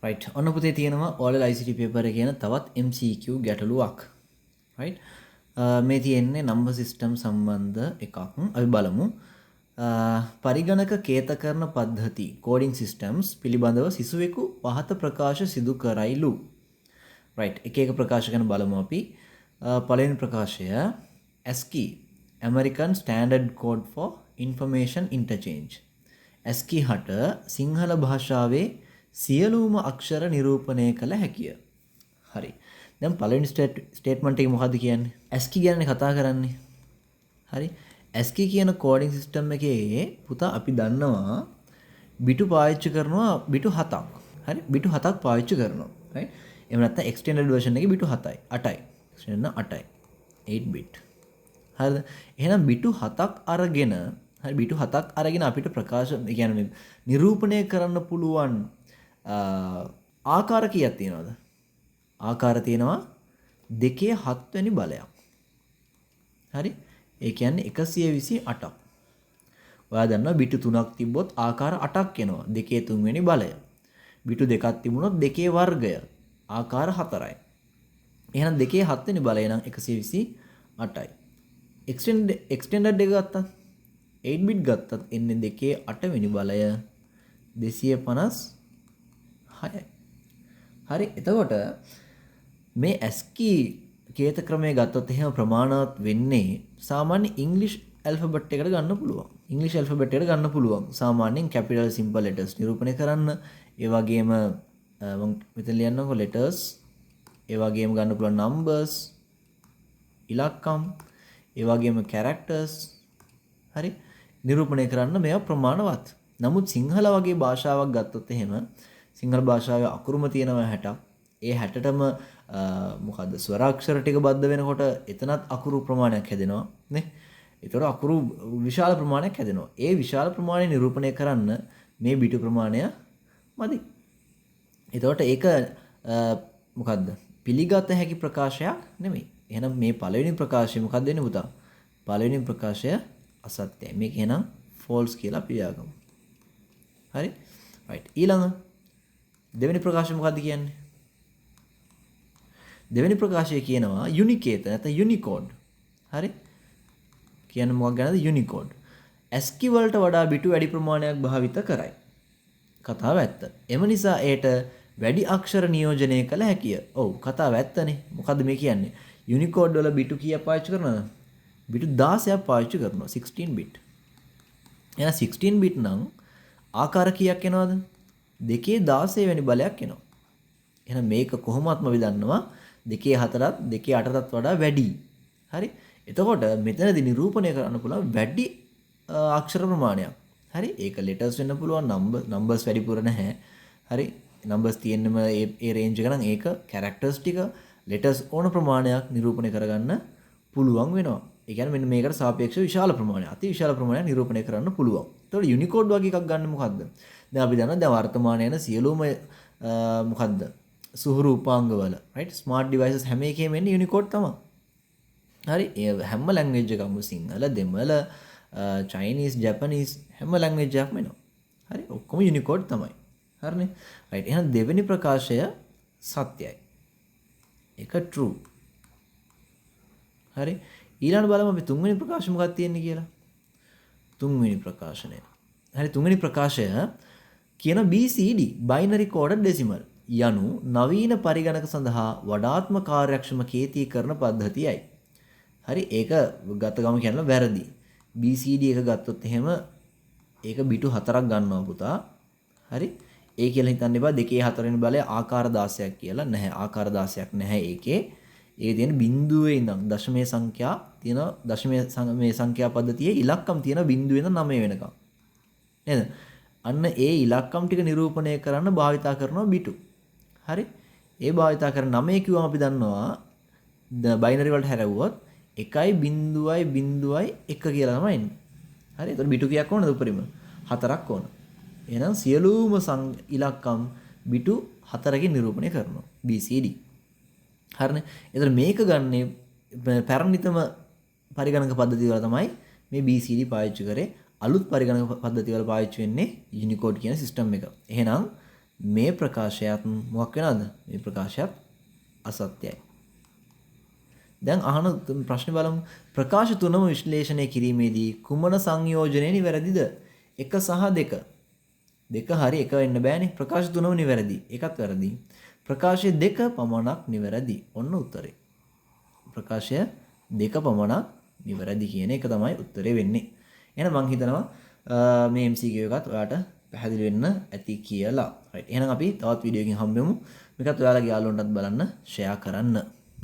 right ඔන්න පුතේ තියෙනවා ඔයාලගේ ICT paper එකේ කියන තවත් MCQ ගැටලුවක් right මේ තියෙන්නේ number system සම්බන්ධ එකක් අපි බලමු පරිගණක කේතකරණ පද්ධති coding systems පිළිබඳව සිසුවෙකු පහත ප්‍රකාශ සිදු කරයිලු right එක එක ප්‍රකාශ කරන බලමු අපි පළවෙනි ප්‍රකාශය ASCII American Standard Code for Information Interchange ASCII හට සිංහල භාෂාවේ සියලුම අක්ෂර නිරූපණය කළ හැකිය. හරි. දැන් පළවෙනි ස්ටේට්මන්ට් එක මොකද්ද කියන්නේ? ASCII ගැන කතා කරන්නේ. හරි. ASCII කියන කෝඩින් සිස්ටම් එකේ පුතා අපි දන්නවා බිටු පාවිච්චි කරනවා බිටු 7ක්. හරි. බිටු 7ක් පාවිච්චි කරනවා. right? එහෙම නැත්නම් extended version එකේ බිටු 7යි 8යි. extended 8යි. 8 bit. හරිද? එහෙනම් බිටු 7ක් අරගෙන හරි බිටු 7ක් අරගෙන අපිට ප්‍රකාශ කියන්නේ නිරූපණය කරන්න පුළුවන් ආකාර කීයක් තියෙනවද? ආකාර තියෙනවා 2/7 වෙනි බලයක්. හරි? ඒ කියන්නේ 128ක්. ඔයා දන්නවා බිටු 3ක් තිබ්බොත් ආකාර 8ක් එනවා. 2/3 වෙනි බලය. බිටු 2ක් තිබුණොත් 2 වර්ගය. ආකාර 4යි. එහෙනම් 2/7 වෙනි බලය නම් 128යි. extended එක ගත්තත් 8 bit ගත්තත් එන්නේ 2/8 වෙනි බලය 256යි. හරි එතකොට මේ ASCII කේත ක්‍රමය ගත්තොත් එහෙම ප්‍රමාණවත් වෙන්නේ සාමාන්‍ය ඉංග්‍රීසි ඇල්ෆබෙට් එකට ගන්න පුළුවන්. ඉංග්‍රීසි ඇල්ෆබෙට් එකට ගන්න පුළුවන්. සාමාන්‍යයෙන් capital simple letters නිරූපණය කරන්න. ඒ වගේම මම මෙතන ලියන්නකො letters. ඒ වගේම ගන්න පුළුවන් numbers, ඉලක්කම්, ඒ වගේම characters. හරි නිරූපණය කරන්න මේවා ප්‍රමාණවත්. නමුත් සිංහල වගේ භාෂාවක් ගත්තොත් එහෙම සිංහල භාෂාවේ අකුරුම තියෙනවා 60ක්. ඒ 60ටම මොකද්ද ස්වරාක්ෂර ටික බද්ධ වෙනකොට එතනත් අකුරු ප්‍රමාණයක් හැදෙනවා නේ. ඒතකොට අකුරු විශාල ප්‍රමාණයක් හැදෙනවා. ඒ විශාල ප්‍රමාණය නිරූපණය කරන්න මේ බිටු ප්‍රමාණය මදි. ඒතකොට ඒක මොකද්ද පිළිගත හැකි ප්‍රකාශයක් නෙමෙයි. එහෙනම් මේ පළවෙනි ප්‍රකාශය මොකක්ද වෙන්නේ පුතා? පළවෙනි ප්‍රකාශය අසත්‍යයි. මේක එහෙනම් false කියලා අපි ලියාගමු. හරි? right. ඊළඟ දෙවෙනි ප්‍රකාශය මොකක්ද කියන්නේ? දෙවෙනි ප්‍රකාශය කියනවා යුනිකේත නැත්නම් යුනිකෝඩ්. හරි? කියන්නේ මොකක් ගැනද? යුනිකෝඩ්. ASCII වලට වඩා බිටු වැඩි ප්‍රමාණයක් භාවිත කරයි. කතාව ඇත්ත. එම නිසා ඒට වැඩි අක්ෂර නියෝජනය කළ හැකිය. ඔව් කතාව ඇත්තනේ. මොකද්ද මේ කියන්නේ? යුනිකෝඩ් වල බිටු කීයක් පාවිච්චි කරනවද? බිටු 16ක් පාවිච්චි කරනවා 16 bit. එහෙනම් 16 bit නම් ආකාර කීයක් එනවද? 2/16 වෙනි බලයක් එනවා. එහෙනම් මේක කොහොමත්ම අපි දන්නවා 2/4ත් 2/8ටත් වඩා වැඩි. හරි? එතකොට මෙතනදී නිරූපණය කරන්න පුළුවන් වැඩි අක්ෂර ප්‍රමාණයක්. හරි? ඒක letters වෙන්න පුළුවන් numbers වැඩිපුර නැහැ. හරි? numbers තියෙන්නම ඒ range එක නම් ඒක characters ටික letters ඕන ප්‍රමාණයක් නිරූපණය කරගන්න පුළුවන් වෙනවා. ඒ කියන්නේ මෙන්න මේකට සාපේක්ෂව විශාල ප්‍රමාණයක් අති විශාල ප්‍රමාණයක් නිරූපණය කරන්න පුළුවන්. එතකොට Unicode වගේ එකක් ගන්න මොකද්ද? දැන් අපි දන්නවා දැන් වර්තමානයේ යන සියලුම මොකද්ද? සුහුරු උපාංගවල right smart devices හැම එකේම එන්නේ Unicode තමයි. හරි? ඒ හැම language එකක්ම සිංහල, දෙමළ, Chinese, Japanese හැම language එකක්ම එනවා. හරි? ඔක්කොම Unicode තමයි. හරිනේ? right. එහෙනම් දෙවෙනි ප්‍රකාශය සත්‍යයි. ඒක true. හරි? ඊළඟ බලමු අපි තුන්වෙනි ප්‍රකාශය මොකක්ද තියෙන්නේ කියලා. තුන්වෙනි ප්‍රකාශනය. හරි තුන්වෙනි ප්‍රකාශය කියන BCD binary coded decimal යනු නවීන පරිගණක සඳහා වඩාත්ම කාර්යක්ෂම කේතීකරණ පද්ධතියයි. හරි ඒක ගත ගම කියනවා වැරදි. BCD එක ගත්තොත් එහෙම ඒක බිටු 4ක් ගන්නවා පුතා. හරි ඒ කියලා හිතන්න එපා 2/4 වෙනි බලය ආකාර 16ක් කියලා නැහැ. ආකාර 16ක් නැහැ ඒකේ. ඒ තියෙන බිඳුවේ ඉඳන් දශමයේ සංඛ්‍යා තියෙන දශමයේ සංඛ්‍යා පද්ධතියේ ඉලක්කම් තියෙන බිඳුවේ ඉඳන් 9 වෙනකම්. නේද? අන්න ඒ ඉලක්කම් ටික නිරූපණය කරන්න භාවිතා කරනවා බිටු. හරි? ඒ භාවිතා කරන 9 කිව්වම අපි දන්නවා බයිනරි වලට හැරෙව්වොත් 1.0.1 කියලා තමයි එන්නේ. හරි? එතකොට බිටු කීයක් ඕනද උපරිම? 4ක් ඕන. එහෙනම් සියලුම ඉලක්කම් බිටු 4කින් නිරූපණය කරනවා BCD. හරිනේ. එතකොට මේක ගන්නේ පැරණිතම පරිගණක පද්ධතිය වල තමයි මේ BCD පාවිච්චි කරේ. අලුත් පරිගණක පද්ධතිවල පාවිච්චි වෙන්නේ Unicode කියන සිස්ටම් එක. එහෙනම් මේ ප්‍රකාශයත් මොකක් වෙනවද? මේ ප්‍රකාශයත් අසත්‍යයි. දැන් අහන ප්‍රශ්නේ බලමු. ප්‍රකාශ තුනම විශ්ලේෂණය කිරීමේදී කුමන සංයෝජනය නිවැරදිද? 1 සහ 2. 2 හරි 1 වෙන්න බෑනේ. ප්‍රකාශ තුනම නිවැරදි. එකත් වැරදි. ප්‍රකාශය 2 පමණක් නිවැරදි. ඔන්න උත්තරේ. ප්‍රකාශය 2 පමණක් නිවැරදි කියන එක තමයි උත්තරේ වෙන්නේ. එහෙනම් මම හිතනවා මේ MCQ එකත් ඔයාලට පැහැදිලි වෙන්න ඇති කියලා. right. එහෙනම් අපි තවත් වීඩියෝ එකකින් හම්බෙමු. මේකත් ඔයාලගේ යාළුවන්ටත් බලන්න ෂෙයා කරන්න.